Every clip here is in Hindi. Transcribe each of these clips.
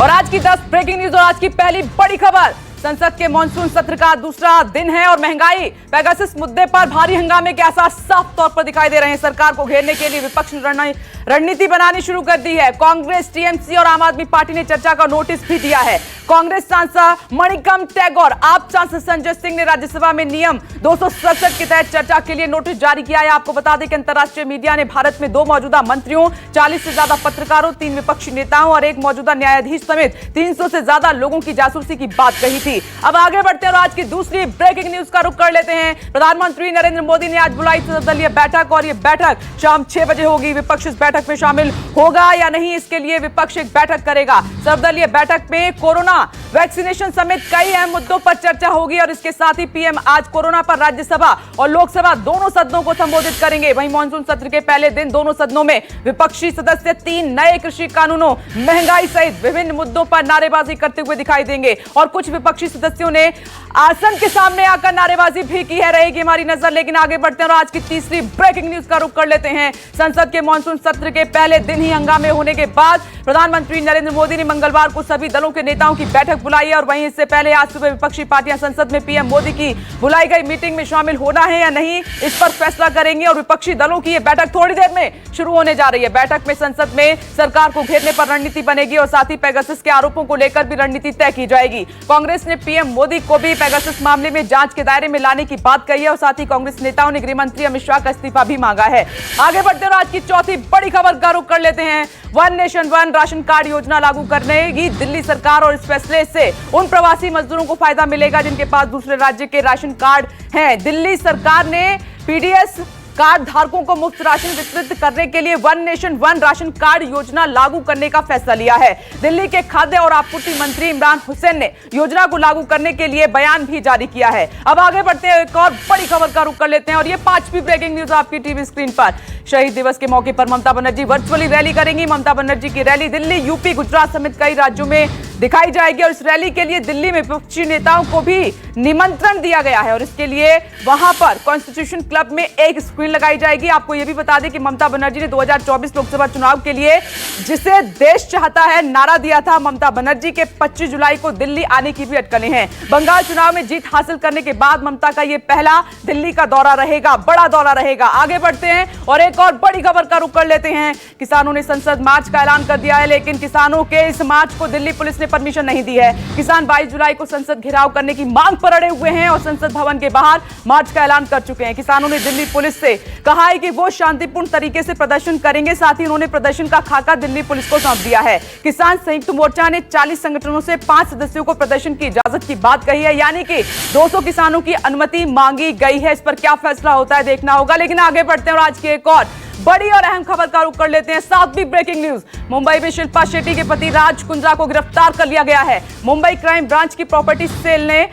और आज की 10 ब्रेकिंग न्यूज और आज की पहली बड़ी खबर, संसद के मॉनसून सत्र का दूसरा दिन है और महंगाई पेगासस मुद्दे पर भारी हंगामे के आसार साफ तौर पर दिखाई दे रहे हैं। सरकार को घेरने के लिए विपक्ष ने रणनीति बनानी शुरू कर दी है। कांग्रेस, टीएमसी और आम आदमी पार्टी ने चर्चा का नोटिस भी दिया है। कांग्रेस सांसद मणिकम टैगोर, आप सांसद संजय सिंह ने राज्यसभा में नियम 267 के तहत चर्चा के लिए नोटिस जारी किया है। आपको बता दें कि अंतर्राष्ट्रीय मीडिया ने भारत में 2 मौजूदा मंत्रियों, 40 से ज्यादा पत्रकारों, 3 विपक्षी नेताओं और 1 मौजूदा न्यायाधीश समेत 300 से ज्यादा लोगों की जासूसी की बात कही थी। अब आगे बढ़ते हैं और आज की दूसरी ब्रेकिंग न्यूज का रुख कर लेते हैं। प्रधानमंत्री नरेंद्र मोदी ने आज बुलाई सर्वदलीय बैठक और ये बैठक शाम 6 बजे होगी। विपक्ष इस बैठक में शामिल होगा या नहीं, इसके लिए विपक्ष एक बैठक करेगा। सर्वदलीय बैठक में कोरोना वैक्सीनेशन समेत कई अहम मुद्दों पर चर्चा होगी और इसके साथ ही पीएम आज कोरोना पर राज्यसभा और लोकसभा दोनों सदनों को संबोधित करेंगे। वहीं मानसून सत्र के पहले दिन दोनों सदनों में विपक्षी सदस्य 3 नए कृषि कानूनों, महंगाई सहित विभिन्न मुद्दों पर नारेबाजी करते हुए दिखाई देंगे और कुछ विपक्षी सदस्यों ने आसन के सामने आकर नारेबाजी भी की है। रहेगी हमारी नजर, लेकिन आगे बढ़ते हैं और आज की तीसरी ब्रेकिंग न्यूज का रुख कर लेते हैं। संसद के मानसून सत्र के पहले दिन ही हंगामे होने के बाद प्रधानमंत्री नरेंद्र मोदी ने मंगलवार को सभी दलों के नेताओं की बैठक बुलाई है और वहीं इससे पहले आज सुबह विपक्षी पार्टियां संसद में पीएम मोदी की बुलाई गई मीटिंग में शामिल होना है या नहीं, इस पर फैसला करेंगे और विपक्षी दलों की यह बैठक थोड़ी देर में शुरू होने जा रही है। बैठक में संसद में सरकार को घेरने पर रणनीति बनेगी और साथ ही पेगासस के आरोपों को लेकर भी रणनीति तय की जाएगी। कांग्रेस ने पीएम मोदी को भी पेगासस मामले में जांच के दायरे में लाने की बात कही है और साथ ही कांग्रेस नेताओं ने गृह मंत्री अमित शाह का इस्तीफा भी मांगा है। आगे बढ़ते हैं आज की चौथी बड़ी खबर का रुख कर लेते हैं। One nation one ration card योजना लागू करनेगी दिल्ली सरकार और इस फैसले से उन प्रवासी मजदूरों को फायदा मिलेगा जिनके पास दूसरे राज्य के राशन कार्ड हैं। दिल्ली सरकार ने पीडीएस कार्ड धारकों को मुफ्त राशन वितरित करने के लिए one nation one ration card योजना लागू करने का फैसला लिया है। दिल्ली के खाद्य और आपूर्ति मंत्री इमरान हुसैन ने योजना को लागू करने के लिए बयान भी जारी किया है। अब आगे बढ़ते हैं, एक और बड़ी खबर का रुख कर लेते हैं और ये 5वीं ब्रेकिंग न्यूज आपकी टीवी स्क्रीन पर। शहीद दिवस के मौके पर ममता बनर्जी वर्चुअली रैली करेंगी। ममता बनर्जी की रैली दिल्ली, यूपी, गुजरात समेत कई राज्यों में दिखाई जाएगी और इस रैली के लिए दिल्ली में विपक्षी नेताओं को भी निमंत्रण दिया गया है और इसके लिए वहां पर कॉन्स्टिट्यूशन क्लब में एक स्क्रीन लगाई जाएगी। आपको यह भी बता दें कि ममता बनर्जी ने 2024 लोकसभा चुनाव के लिए जिसे देश चाहता है नारा दिया था। ममता बनर्जी के 25 जुलाई को दिल्ली आने की भी अटकलें हैं। बंगाल चुनाव में जीत हासिल करने के बाद ममता का यह पहला दिल्ली का दौरा रहेगा, बड़ा दौरा रहेगा। आगे बढ़ते हैं और एक और बड़ी खबर का रुख कर लेते हैं। किसानों ने संसद मार्च का ऐलान कर दिया है, लेकिन किसानों के इस मार्च को दिल्ली पुलिस ने परमिशन नहीं दी है। किसान 22 जुलाई को संसद घेराव करने की मांग पर अड़े हुए हैं और संसद भवन के बाहर मार्च का ऐलान कर चुके हैं। किसानों ने दिल्ली पुलिस से कहा है कि वो शांतिपूर्ण तरीके से प्रदर्शन करेंगे। साथ ही उन्होंने प्रदर्शन का खाका दिल्ली पुलिस को सौंप दिया है। किसान संयुक्त मोर्चा ने 40 संगठनों से 5 सदस्यों को प्रदर्शन की इजाजत की बात कही है, यानी कि 200 किसानों की अनुमति मांगी गई है। इस पर क्या फैसला होता है देखना होगा, लेकिन आगे बढ़ते हैं और आज की एक और बड़ी और अहम खबर का रुख कर लेते हैं। 7वीं ब्रेकिंग न्यूज, मुंबई में शिल्पा शेट्टी के पति राज कुंद्रा को गिरफ्तार कर लिया गया है। मुंबई क्राइम ब्रांच की प्रॉपर्टी सेल ने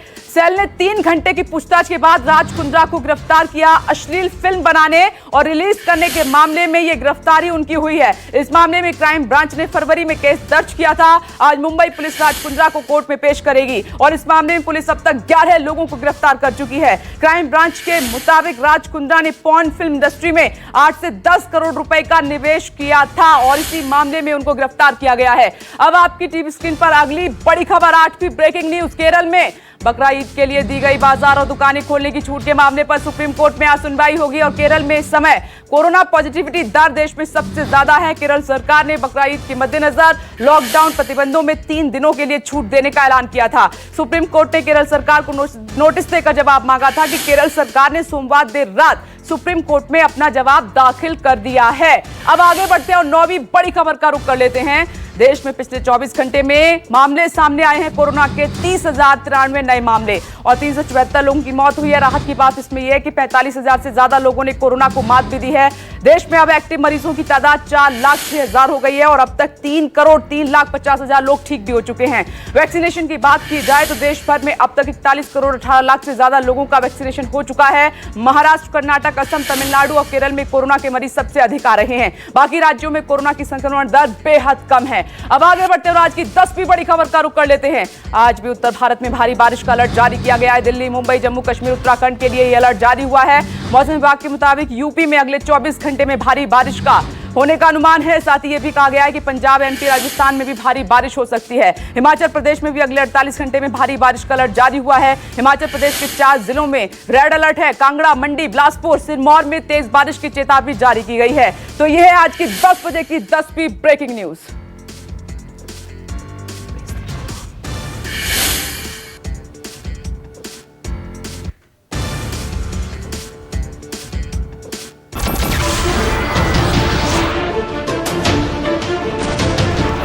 3 घंटे की पूछताछ के बाद राज कुंद्रा को गिरफ्तार किया। अश्लील फिल्म बनाने और रिलीज करने के मामले में यह गिरफ्तारी उनकी हुई है। इस मामले में क्राइम ब्रांच ने फरवरी में केस दर्ज किया था। आज मुंबई पुलिस राज कुंद्रा को कोर्ट में पेश करेगी और इस मामले में पुलिस अब तक 11 लोगों को गिरफ्तार कर चुकी है। क्राइम ब्रांच के मुताबिक राज कुंद्रा ने पॉर्न फिल्म इंडस्ट्री में 8 से 10 करोड़ रुपए का निवेश किया था और इसी मामले में उनको गिरफ्तार किया गया है। अब आपकी टीवी स्क्रीन पर अगली बड़ी खबर, 8वीं ब्रेकिंग न्यूज। केरल में बकरा ईद के लिए दी गई बाजार और दुकानें खोलने की छूट के मामले पर सुप्रीम कोर्ट में आज सुनवाई होगी और केरल में इस समय कोरोना पॉजिटिविटी दर देश में सबसे ज्यादा है। केरल सरकार ने बकरा ईद के मद्देनजर लॉकडाउन प्रतिबंधों में 3 दिनों के लिए छूट देने का ऐलान किया था। सुप्रीम कोर्ट ने केरल सरकार को नोटिस देकर जवाब मांगा था कि केरल सरकार ने सोमवार देर रात सुप्रीम कोर्ट में अपना जवाब दाखिल कर दिया है। अब आगे बढ़ते हैं और 9वीं बड़ी खबर का रुख कर लेते हैं। देश में पिछले 24 घंटे में मामले सामने आए हैं कोरोना के 30,093 नए मामले और 374 लोगों की मौत हुई है। राहत की बात इसमें यह है कि 45,000 से ज्यादा लोगों ने कोरोना को मात भी दी है। देश में अब एक्टिव मरीजों की तादाद 4,06,000 हो गई है और अब तक 3,03,50,000 लोग ठीक भी हो चुके हैं। वैक्सीनेशन की बात की जाए तो देश भर में अब तक 41,18,00,000 से ज्यादा लोगों का वैक्सीनेशन हो चुका है। महाराष्ट्र, कर्नाटक, असम, तमिलनाडु और केरल में कोरोना के मरीज सबसे अधिक आ रहे हैं। बाकी राज्यों में कोरोना की संक्रमण दर बेहद कम है। अब आगे बढ़ते हैं और आज की 10वीं बड़ी खबर का रुख कर लेते हैं। आज भी उत्तर भारत में भारी बारिश का अलर्ट जारी किया गया है। दिल्ली, मुंबई, जम्मू कश्मीर, उत्तराखंड के लिए यह अलर्ट जारी हुआ है। मौसम विभाग के मुताबिक यूपी में अगले 24 घंटे में भारी बारिश का होने का अनुमान है। साथ ही ये भी कहा गया है कि पंजाब, एमपी, राजस्थान में भी भारी बारिश हो सकती है। हिमाचल प्रदेश में भी अगले 48 घंटे में भारी बारिश का अलर्ट जारी हुआ है। हिमाचल प्रदेश के 4 जिलों में रेड अलर्ट है। कांगड़ा, मंडी, बिलासपुर, सिरमौर में तेज बारिश की चेतावनी जारी की गई है। तो यह है आज की 10 बजे की 10वीं ब्रेकिंग न्यूज।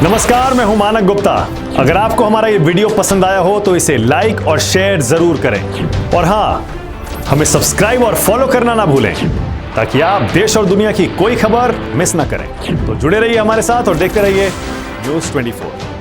नमस्कार, मैं हूं मानक गुप्ता। अगर आपको हमारा ये वीडियो पसंद आया हो तो इसे लाइक और शेयर जरूर करें और हां, हमें सब्सक्राइब और फॉलो करना ना भूलें ताकि आप देश और दुनिया की कोई खबर मिस ना करें। तो जुड़े रहिए हमारे साथ और देखते रहिए न्यूज़ 24।